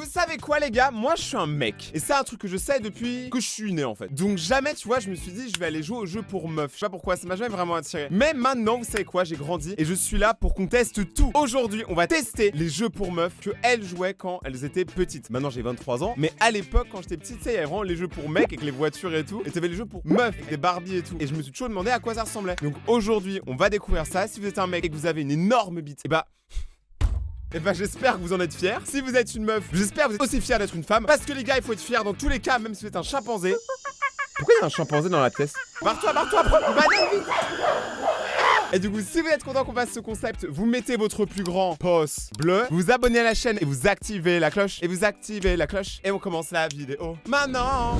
savez quoi les gars, moi je suis un mec. Et c'est un truc que je sais depuis que je suis né en fait. Donc jamais tu vois je me suis dit je vais aller jouer au jeu pour meuf. Je sais pas pourquoi, ça m'a jamais vraiment attiré. Mais maintenant vous savez quoi, j'ai grandi et je suis là pour qu'on teste tout. Aujourd'hui on va tester les jeux pour meufs que elles jouaient quand elles étaient petites. Maintenant j'ai 23 ans, mais à l'époque quand j'étais petite, tu sais, il y avait vraiment les jeux pour mecs avec les voitures et tout. Et t'avais les jeux pour meufs, avec des Barbie et tout. Et je me suis toujours demandé à quoi ça ressemblait. Donc aujourd'hui on va découvrir ça. Si vous êtes un mec et que vous avez une énorme bite, et bah j'espère que vous en êtes fiers. Si vous êtes une meuf, j'espère que vous êtes aussi fiers d'être une femme. Parce que les gars, il faut être fiers dans tous les cas, même si vous êtes un chimpanzé. Pourquoi il y a un chimpanzé dans la pièce? Barre-toi, prends une banane vite. Et du coup, si vous êtes content qu'on fasse ce concept, vous mettez votre plus grand pouce bleu, vous vous abonnez à la chaîne et vous activez la cloche. Et on commence la vidéo maintenant.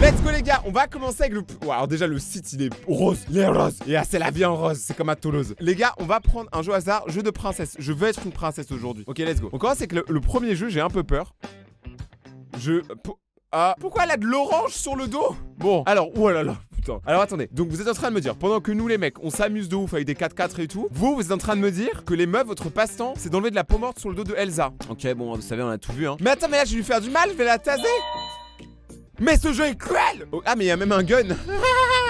Let's go les gars, on va commencer avec le... Wow, alors déjà le site il est rose, il est rose. Et c'est la vie en rose, c'est comme à Toulouse. Les gars, on va prendre un jeu au hasard, jeu de princesse. Je veux être une princesse aujourd'hui. Ok, let's go. On commence avec le premier jeu, j'ai un peu peur. Pourquoi elle a de l'orange sur le dos? Bon, alors, oh là là, putain. Alors attendez, donc vous êtes en train de me dire, pendant que nous les mecs, on s'amuse de ouf avec des 4x4 et tout, vous êtes en train de me dire que les meufs, votre passe-temps, c'est d'enlever de la peau morte sur le dos de Elsa. Ok, bon, vous savez, on a tout vu, hein. Mais attends, mais là, je vais lui faire du mal, je vais la taser. Mais ce jeu est cruel! Oh, ah mais il y a même un gun.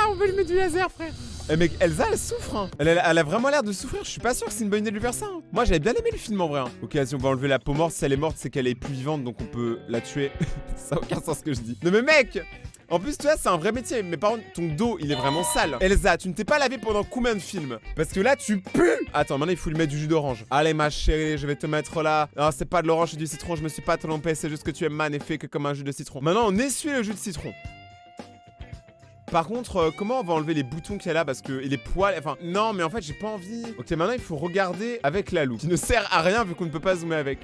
On va lui mettre du laser frère. Eh mec, Elsa elle souffre hein. Elle a vraiment l'air de souffrir, je suis pas sûr que c'est une bonne idée de lui faire ça hein. Moi j'avais bien aimé le film en vrai hein. Ok, si on va enlever la peau morte, si elle est morte c'est qu'elle est plus vivante donc on peut la tuer. Ça a aucun sens ce que je dis. Non mais mec! En plus, tu vois, c'est un vrai métier. Mais par contre, ton dos, il est vraiment sale. Elsa, tu ne t'es pas lavé pendant combien de films? Parce que là, tu pues. Attends, maintenant, il faut lui mettre du jus d'orange. Allez, ma chérie, je vais te mettre là. Non, c'est pas de l'orange, c'est du citron. Je me suis pas trompé. C'est juste que tu es magnifique comme un jus de citron. Maintenant, on essuie le jus de citron. Par contre, comment on va enlever les boutons qu'il y a là? Parce que et les poils, enfin, non, mais en fait, j'ai pas envie. Ok, maintenant, il faut regarder avec la loupe. Qui ne sert à rien vu qu'on ne peut pas zoomer avec.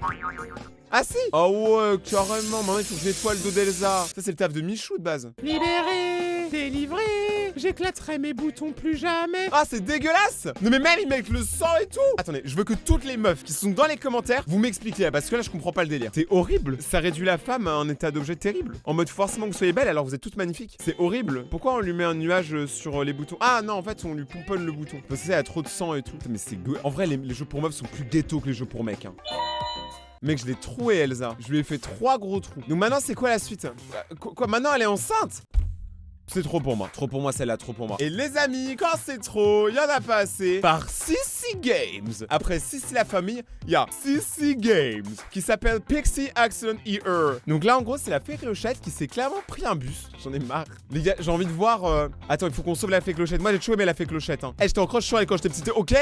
Ah si! Oh ouais, carrément, maintenant il faut que je nettoie le dos d'Elsa. Ça c'est le taf de Michou de base. Libéré, délivré, j'éclaterai mes boutons plus jamais. Ah c'est dégueulasse! Non mais même ils mettent le sang et tout! Attendez, je veux que toutes les meufs qui sont dans les commentaires, vous m'expliquez parce que là je comprends pas le délire. C'est horrible, ça réduit la femme à un état d'objet terrible. En mode forcément que vous soyez belle alors vous êtes toutes magnifiques. C'est horrible. Pourquoi on lui met un nuage sur les boutons? Ah non en fait on lui pomponne le bouton. Parce que ça il y a trop de sang et tout. Mais c'est en vrai les jeux pour meufs sont plus ghetto que les jeux pour mecs hein. Mec, je l'ai troué, Elsa. Je lui ai fait 3 gros trous. Donc maintenant, c'est quoi la suite? Quoi, maintenant, elle est enceinte? C'est trop pour moi. Trop pour moi, celle-là, trop pour moi. Et les amis, quand c'est trop, il y en a pas assez. Par Sissy Games. Après Sissy la famille, il y a Sissy Games qui s'appelle Pixie Accident Ear. Donc là, en gros, c'est la fée clochette qui s'est clairement pris un bus. J'en ai marre. Les gars, j'ai envie de voir... Attends, il faut qu'on sauve la fée clochette. Moi, j'ai toujours aimé la fée clochette. Hein. J'étais en crush sur elle quand j'étais petite, ok?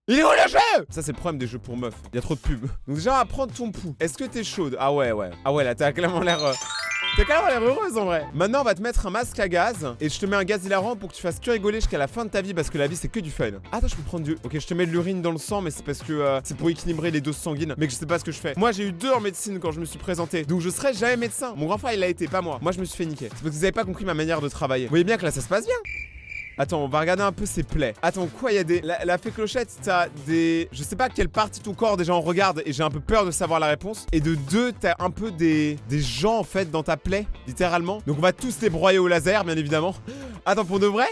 Il est où le jeu? Ça c'est le problème des jeux pour meufs. Il y a trop de pubs. Donc déjà on va prendre ton pouls. Est-ce que t'es chaude? Ah ouais. Ah ouais là t'as clairement l'air... T'as clairement l'air heureuse en vrai. Maintenant on va te mettre un masque à gaz. Et je te mets un gaz hilarant pour que tu fasses que rigoler jusqu'à la fin de ta vie. Parce que la vie c'est que du fun. Attends je peux prendre du... Ok je te mets de l'urine dans le sang. Mais c'est parce que c'est pour équilibrer les doses sanguines. Mais que je sais pas ce que je fais. Moi j'ai eu 2 en médecine quand je me suis présenté. Donc je serai jamais médecin. Mon grand frère il l'a été, pas moi. Moi je me suis fait niquer. C'est parce que vous avez pas compris ma manière de travailler. Vous voyez bien que là ça se passe bien. Attends, on va regarder un peu ses plaies. Attends, quoi, il y a des... La fée clochette, t'as des... Je sais pas quelle partie de ton corps déjà on regarde et j'ai un peu peur de savoir la réponse. Et de 2, t'as un peu des gens en fait dans ta plaie, littéralement. Donc on va tous les broyer au laser, bien évidemment. Attends, pour de vrai?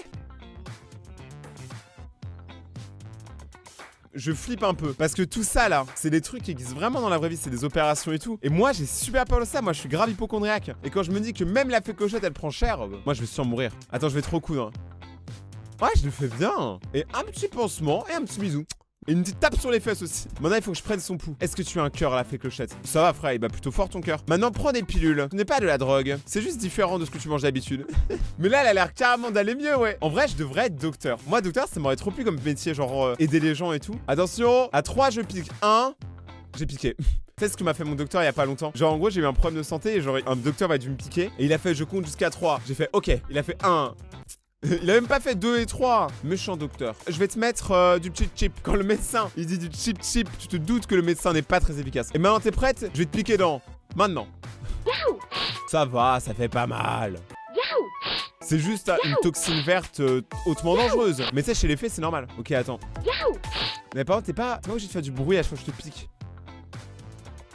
Je flippe un peu parce que tout ça là, c'est des trucs qui existent vraiment dans la vraie vie, c'est des opérations et tout. Et moi j'ai super peur de ça, moi je suis grave hypocondriaque. Et quand je me dis que même la fée clochette elle prend cher, moi je vais sûrement mourir. Attends, je vais trop coudre. Ouais, je le fais bien. Et un petit pansement et un petit bisou. Et une petite tape sur les fesses aussi. Maintenant, il faut que je prenne son pouls. Est-ce que tu as un cœur à la fée clochette? Ça va, frère, il bat plutôt fort ton cœur. Maintenant, prends des pilules. Ce n'est pas de la drogue. C'est juste différent de ce que tu manges d'habitude. Mais là, elle a l'air carrément d'aller mieux, ouais. En vrai, je devrais être docteur. Moi, docteur, ça m'aurait trop plu comme métier, genre aider les gens et tout. Attention, à 3, je pique. 1, j'ai piqué. C'est ce que m'a fait mon docteur il y a pas longtemps. Genre en gros j'ai eu un problème de santé et genre un docteur va dû me piquer. Et il a fait je compte jusqu'à 3. J'ai fait ok. Il a fait 1. Il a même pas fait 2 et 3. Méchant docteur. Je vais te mettre du cheap chip. Quand le médecin il dit du cheap chip, tu te doutes que le médecin n'est pas très efficace. Et maintenant t'es prête? Je vais te piquer dans. Maintenant. Ça va, ça fait pas mal. C'est juste une toxine verte hautement dangereuse. Mais tu sais, chez les fées, c'est normal. Ok, attends. Mais par contre, t'es pas obligé de faire du bruit à chaque fois que je te pique.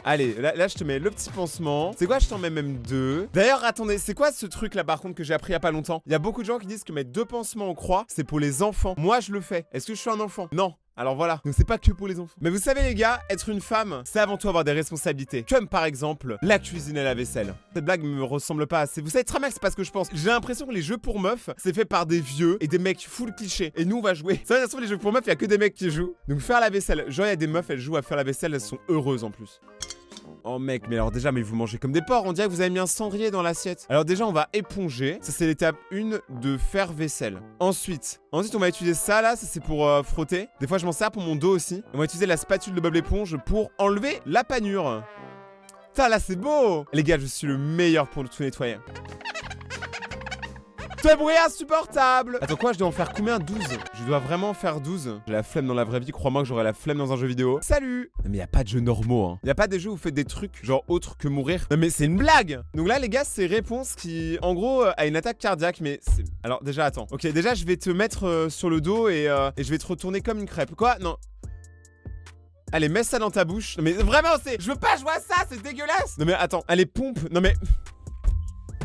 Allez, là je te mets le petit pansement. C'est quoi, je t'en mets même 2. D'ailleurs, attendez, c'est quoi ce truc là par contre que j'ai appris il y a pas longtemps? Il y a beaucoup de gens qui disent que mettre 2 pansements en croix, c'est pour les enfants. Moi, je le fais. Est-ce que je suis un enfant? Non. Alors voilà, donc c'est pas que pour les enfants. Mais vous savez les gars, être une femme, c'est avant tout avoir des responsabilités. Comme par exemple, la cuisine et la vaisselle. Cette blague me ressemble pas assez. Vous savez très bien que c'est pas ce que je pense. J'ai l'impression que les jeux pour meufs, c'est fait par des vieux et des mecs full clichés. Et nous on va jouer. Ça se trouve les jeux pour meufs, il y a que des mecs qui jouent. Donc faire la vaisselle. Genre il y a des meufs, elles jouent à faire la vaisselle, elles sont heureuses en plus. Oh mec, mais alors déjà, mais vous mangez comme des porcs, on dirait que vous avez mis un cendrier dans l'assiette. Alors déjà, on va éponger, ça c'est l'étape 1 de faire vaisselle. Ensuite, on va utiliser ça là, ça c'est pour frotter. Des fois je m'en sers pour mon dos aussi. On va utiliser la spatule de Bob l'éponge pour enlever la panure. Putain là c'est beau. Les gars, je suis le meilleur pour tout nettoyer. Ce bruit insupportable. Attends quoi, je dois en faire combien? 12. Je dois vraiment faire 12. J'ai la flemme dans la vraie vie, crois-moi que j'aurai la flemme dans un jeu vidéo. Salut. Non mais y a pas de jeux normaux hein. Y a pas des jeux où vous faites des trucs genre autres que mourir. Non mais c'est une blague. Donc là les gars, c'est réponse qui en gros a une attaque cardiaque mais c'est... Alors déjà attends. Ok, déjà je vais te mettre sur le dos et je vais te retourner comme une crêpe. Quoi? Non. Allez, mets ça dans ta bouche. Non mais vraiment, c'est... Je veux pas jouer à ça, c'est dégueulasse. Non mais attends, allez pompe. Non mais...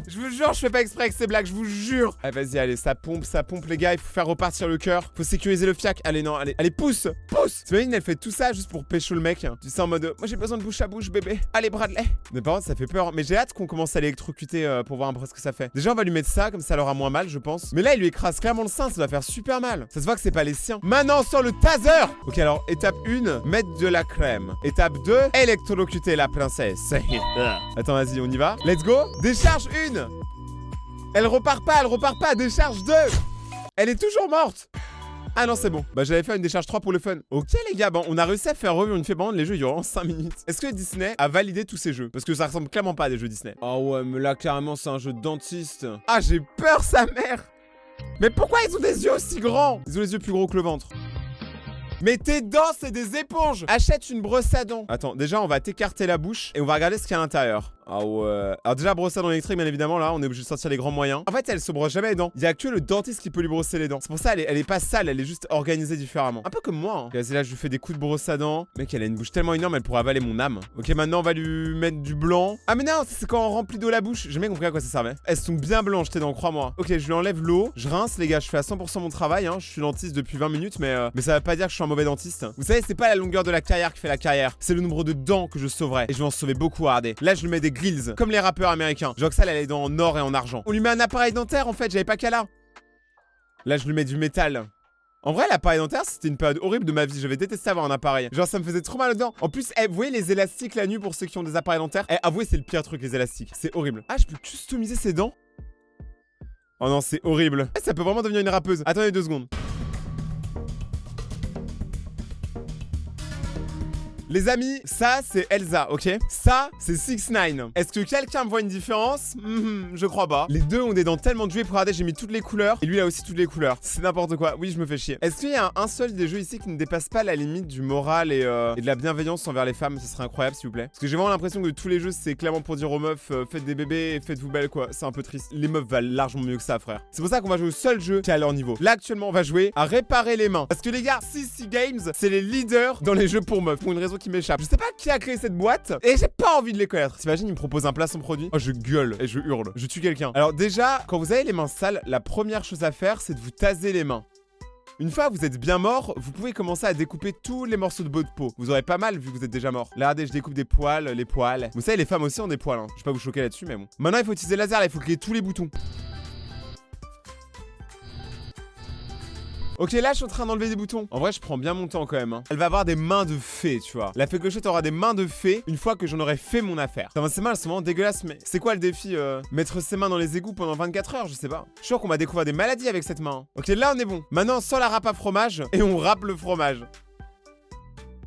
Je vous jure, je fais pas exprès avec ces blagues, je vous jure. Allez, vas-y, allez, ça pompe, les gars. Il faut faire repartir le cœur. Faut sécuriser le fiac. Allez, non, allez, allez, pousse, pousse. T'imagines, elle fait tout ça juste pour pécho le mec. Tu sais, en mode, moi j'ai besoin de bouche à bouche, bébé. Allez, Bradley. Mais par contre, ça fait peur. Mais j'ai hâte qu'on commence à l'électrocuter pour voir un peu ce que ça fait. Déjà, on va lui mettre ça, comme ça elle aura moins mal, je pense. Mais là, il lui écrase clairement le sein, ça va faire super mal. Ça se voit que c'est pas les siens. Maintenant, sur le taser. Ok, alors, étape 1, mettre de la crème. Étape 2, électrocuter la princesse. Attends, vas-y, on y va. Let's go. Décharge 1. Elle repart pas, décharge 2. Elle est toujours morte. Ah non, c'est bon. Bah, j'avais fait une décharge 3 pour le fun. Ok, les gars, bon, on a réussi à faire revivre une fée. Les jeux, ils durent en 5 minutes. Est-ce que Disney a validé tous ces jeux? Parce que ça ressemble clairement pas à des jeux Disney. Oh ouais, mais là, carrément, c'est un jeu de dentiste. Ah, j'ai peur, sa mère. Mais pourquoi ils ont des yeux aussi grands? Ils ont les yeux plus gros que le ventre. Mais tes dents, c'est des éponges. Achète une brosse à dents. Attends, déjà, on va t'écarter la bouche et on va regarder ce qu'il y a à l'intérieur. Ah ouais. Alors déjà, brosse à dents électrique, bien évidemment, là, on est obligé de sortir les grands moyens. En fait, elle se brosse jamais les dents. Il y a que le dentiste qui peut lui brosser les dents. C'est pour ça, elle est pas sale, elle est juste organisée différemment. Un peu comme moi, hein. Vas-y, là, je lui fais des coups de brosse à dents. Mec, elle a une bouche tellement énorme, elle pourrait avaler mon âme. Ok, maintenant, on va lui mettre du blanc. Ah, mais non, c'est quand on remplit d'eau la bouche. J'ai jamais compris à quoi ça servait. Elles sont bien blanches, tes dents, crois-moi. Ok, je lui enlève l'eau. Je rince, les gars, je fais à 100% mon travail, hein. Je suis dentiste depuis 20 minutes, mais ça va pas dire que je suis un mauvais dentiste. Vous savez, c'est pas la longueur de la carrière qui fait la carrière. C'est le nombre de dents que je sauverai. Et je vais en sauver beaucoup, regardez. Là, je lui mets des grills, comme les rappeurs américain. Genre que ça, elle a les dents en or et en argent. On lui met un appareil dentaire en fait, j'avais pas qu'à là. Là, je lui mets du métal. En vrai, l'appareil dentaire, c'était une période horrible de ma vie. J'avais détesté avoir un appareil. Genre, ça me faisait trop mal aux dents. En plus, vous voyez les élastiques la nuit pour ceux qui ont des appareils dentaires? Avouez, c'est le pire truc, les élastiques. C'est horrible. Ah, je peux customiser ses dents? Oh non, c'est horrible. Ça peut vraiment devenir une rappeuse. Attendez 2 secondes. Les amis, ça c'est Elsa, ok? Ça c'est 6ix9ine. Est-ce que quelqu'un me voit une différence? Je crois pas. Les deux ont des dents tellement douées. Regardez, j'ai mis toutes les couleurs. Et lui a aussi toutes les couleurs. C'est n'importe quoi. Oui, je me fais chier. Est-ce qu'il y a un seul des jeux ici qui ne dépasse pas la limite du moral et de la bienveillance envers les femmes? Ce serait incroyable, s'il vous plaît. Parce que j'ai vraiment l'impression que tous les jeux, c'est clairement pour dire aux meufs, faites des bébés et faites-vous belles, quoi. C'est un peu triste. Les meufs valent largement mieux que ça, frère. C'est pour ça qu'on va jouer au seul jeu qui est à leur niveau. Là, actuellement, on va jouer à réparer les mains. Parce que les gars, CC Games, c'est les leaders dans les jeux pour meufs. Pour une raison qui m'échappe. Je sais pas qui a créé cette boîte et j'ai pas envie de les connaître. T'imagines, il me propose un placement produit. Oh, je gueule et je hurle. Je tue quelqu'un. Alors déjà, quand vous avez les mains sales, la première chose à faire, c'est de vous taser les mains. Une fois que vous êtes bien mort, vous pouvez commencer à découper tous les morceaux de votre peau. Vous aurez pas mal vu que vous êtes déjà mort. Là, regardez, je découpe des poils, les poils. Vous savez, les femmes aussi ont des poils, hein. Je vais pas vous choquer là-dessus, mais bon. Maintenant, il faut utiliser le laser, là, il faut cliquer tous les boutons. Ok, là, je suis en train d'enlever des boutons. En vrai, je prends bien mon temps quand même, hein. Elle va avoir des mains de fée, tu vois. La fée clochette aura des mains de fée une fois que j'en aurai fait mon affaire. Enfin, ces mains, elles sont vraiment dégueulasses, mais c'est quoi le défi mettre ses mains dans les égouts pendant 24 heures, je sais pas. Je suis sûr qu'on va découvrir des maladies avec cette main. Ok, là, on est bon. Maintenant, sans la râpe à fromage, et on râpe le fromage.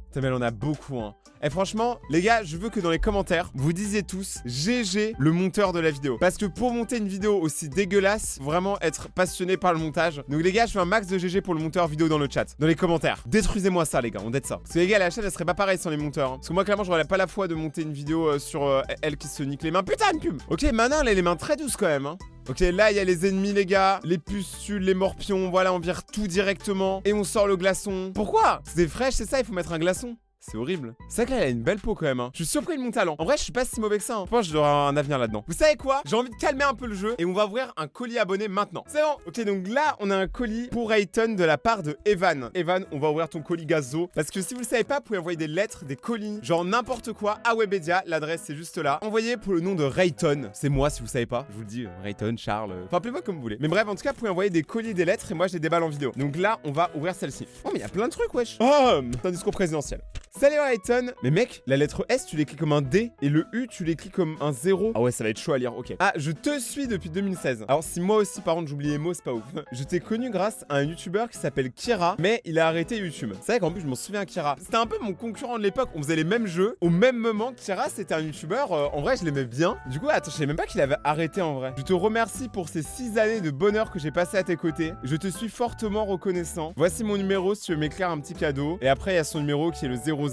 Putain, mais elle en a beaucoup, hein. Et franchement, les gars, je veux que dans les commentaires, vous disiez tous GG le monteur de la vidéo. Parce que pour monter une vidéo aussi dégueulasse, vraiment être passionné par le montage. Donc les gars, je fais un max de GG pour le monteur vidéo dans le chat, dans les commentaires. Détruisez-moi ça, les gars, on dette ça. Parce que les gars, la chaîne, elle serait pas pareille sans les monteurs, hein. Parce que moi, clairement, j'aurais pas la foi de monter une vidéo sur elle qui se nique les mains. Putain, une pub. Ok, maintenant, elle a les mains très douces quand même, hein. Ok, là, il y a les ennemis, les gars. Les pustules, les morpions. Voilà, on vire tout directement. Et on sort le glaçon. Pourquoi? C'est des fraîches, c'est ça, il faut mettre un glaçon. C'est horrible. C'est vrai que là, elle a une belle peau quand même. Hein. Je suis surpris de mon talent. En vrai, je suis pas si mauvais que ça. Hein. Je pense que je dois avoir un avenir là-dedans. Vous savez quoi? J'ai envie de calmer un peu le jeu et on va ouvrir un colis abonné maintenant. C'est bon. Ok, donc là, on a un colis pour Rayton de la part de Evan. Evan, on va ouvrir ton colis gazo. Parce que si vous le savez pas, vous pouvez envoyer des lettres, des colis, genre n'importe quoi à Webedia. L'adresse, c'est juste là. Envoyez pour le nom de Rayton. C'est moi, si vous savez pas. Je vous le dis, Rayton, Charles. Enfin, appelez-moi comme vous voulez. Mais bref, en tout cas, vous pouvez envoyer des colis et des lettres et moi, je les déballe en vidéo. Donc là, on va ouvrir celle-ci. Oh, mais il y a plein de trucs, wesh. Oh, c'est un discours présidentiel. Salut Rayton. Mais mec, la lettre S, tu l'écris comme un D et le U, tu l'écris comme un 0. Ah ouais, ça va être chaud à lire, ok. Ah, je te suis depuis 2016. Alors si moi aussi, par contre, j'oublie les mots, c'est pas ouf. Je t'ai connu grâce à un youtubeur qui s'appelle Kira, mais il a arrêté YouTube. C'est vrai qu'en plus, je m'en souviens, Kira. C'était un peu mon concurrent de l'époque. On faisait les mêmes jeux. Au même moment, Kira, c'était un youtubeur. En vrai, je l'aimais bien. Du coup, attends, je savais même pas qu'il avait arrêté en vrai. Je te remercie pour ces 6 années de bonheur que j'ai passé à tes côtés. Je te suis fortement reconnaissant. Voici mon numéro si tu veux m'écrire un petit cadeau. Et après, il y a son numéro qui est le 0000.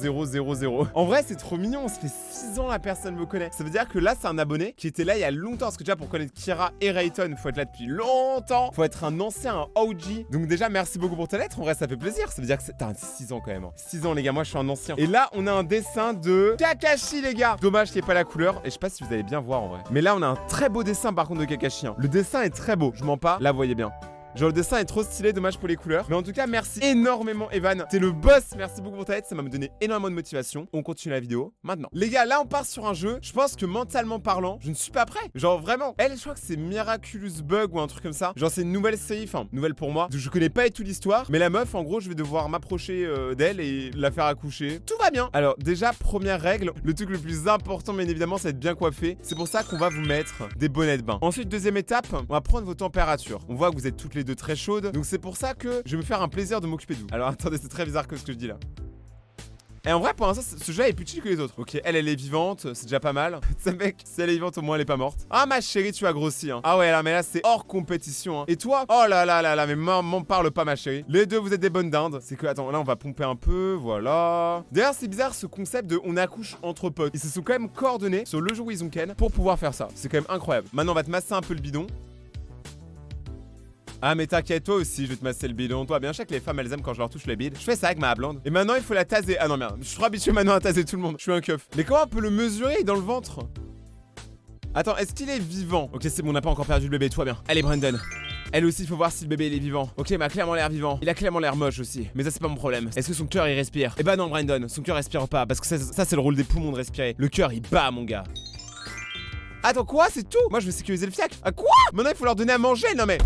En vrai, c'est trop mignon. Ça fait 6 ans la personne me connaît. Ça veut dire que là, c'est un abonné qui était là il y a longtemps. Parce que déjà, pour connaître Kira et Rayton, faut être là depuis longtemps. Faut être un ancien, un OG. Donc déjà, merci beaucoup pour ta lettre. En vrai, ça fait plaisir. Ça veut dire que t'as 6 ans quand même. 6 ans, les gars. Moi, je suis un ancien. Et là, on a un dessin de Kakashi, les gars. Dommage qu'il n'y ait pas la couleur. Et je sais pas si vous allez bien voir en vrai. Mais là, on a un très beau dessin par contre de Kakashi. Hein. Le dessin est très beau. Je mens pas. Là, vous voyez bien. Genre le dessin est trop stylé, dommage pour les couleurs. Mais en tout cas, merci énormément Evan. T'es le boss, merci beaucoup pour ta aide, ça m'a donné énormément de motivation. On continue la vidéo maintenant. Les gars, là on part sur un jeu. Je pense que mentalement parlant, je ne suis pas prêt. Genre vraiment. Elle, je crois que c'est Miraculous Bug ou un truc comme ça. Genre c'est une nouvelle série, enfin nouvelle pour moi. Je connais pas tout l'histoire. Mais la meuf, en gros, je vais devoir m'approcher d'elle et la faire accoucher. Tout va bien. Alors déjà, première règle, le truc le plus important bien évidemment, c'est d'être bien coiffé. C'est pour ça qu'on va vous mettre des bonnets de bain. Ensuite, deuxième étape, on va prendre vos températures. On voit que vous êtes toutes les deux très chaudes. Donc c'est pour ça que je vais me faire un plaisir de m'occuper de vous. Alors attendez, c'est très bizarre que ce que je dis là. Et en vrai, pour l'instant, ce jeu est plus chill que les autres. Ok, elle est vivante, c'est déjà pas mal. Ce mec, si elle est vivante, au moins elle est pas morte. Ah, ma chérie, tu as grossi, hein. Ah ouais, là, mais là, c'est hors compétition, hein. Et toi? Oh là là là là, mais m'en parle pas, ma chérie. Les deux, vous êtes des bonnes dindes. C'est que, attends, là, on va pomper un peu, voilà. D'ailleurs, c'est bizarre ce concept de on accouche entre potes. Ils se sont quand même coordonnés sur le jour où ils ont ken pour pouvoir faire ça. C'est quand même incroyable. Maintenant, on va te masser un peu le bidon. Ah mais t'inquiète, toi aussi je vais te masser le bidon. Toi bien, je sais que les femmes elles aiment quand je leur touche le bide. Je fais ça avec ma blonde. Et maintenant il faut la taser. Ah non merde, je suis trop habitué maintenant à taser tout le monde. Je suis un keuf. Mais comment on peut le mesurer dans le ventre? Attends, est-ce qu'il est vivant? Ok c'est bon, on n'a pas encore perdu le bébé, tout va bien. Allez Brandon. Elle aussi, il faut voir si le bébé il est vivant. Ok, il m'a clairement l'air vivant. Il a clairement l'air moche aussi. Mais ça, c'est pas mon problème. Est-ce que son cœur il respire? Eh bah non, Brandon, son cœur respire pas. Parce que ça c'est le rôle des poumons de respirer. Le cœur il bat, mon gars. Attends, quoi? C'est tout? Moi je vais sécuriser le fiac. Ah quoi? Maintenant il faut leur donner à manger, non mais.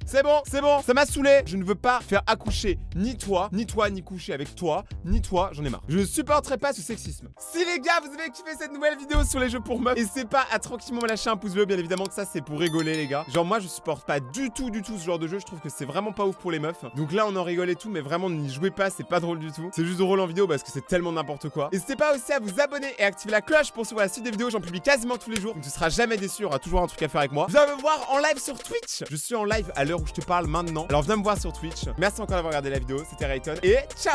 C'est bon, ça m'a saoulé. Je ne veux pas faire accoucher ni toi, ni coucher avec toi, ni toi, j'en ai marre. Je ne supporterai pas ce sexisme. Si les gars, vous avez kiffé cette nouvelle vidéo sur les jeux pour meufs, n'hésitez pas à tranquillement me lâcher un pouce bleu, bien évidemment que ça c'est pour rigoler les gars. Genre moi je supporte pas du tout ce genre de jeu, je trouve que c'est vraiment pas ouf pour les meufs. Donc là on en rigole et tout, mais vraiment n'y jouez pas, c'est pas drôle du tout. C'est juste drôle en vidéo parce que c'est tellement n'importe quoi. N'hésitez pas aussi à vous abonner et activer la cloche pour suivre la suite des vidéos, j'en publie quasiment tous les jours. Donc tu seras jamais déçu, il y aura toujours un truc à faire avec moi. Viens me voir en live sur Twitch. Je suis en live à l'heure où je te parle maintenant. Alors viens me voir sur Twitch. Merci encore d'avoir regardé la vidéo, c'était Rayton et ciao.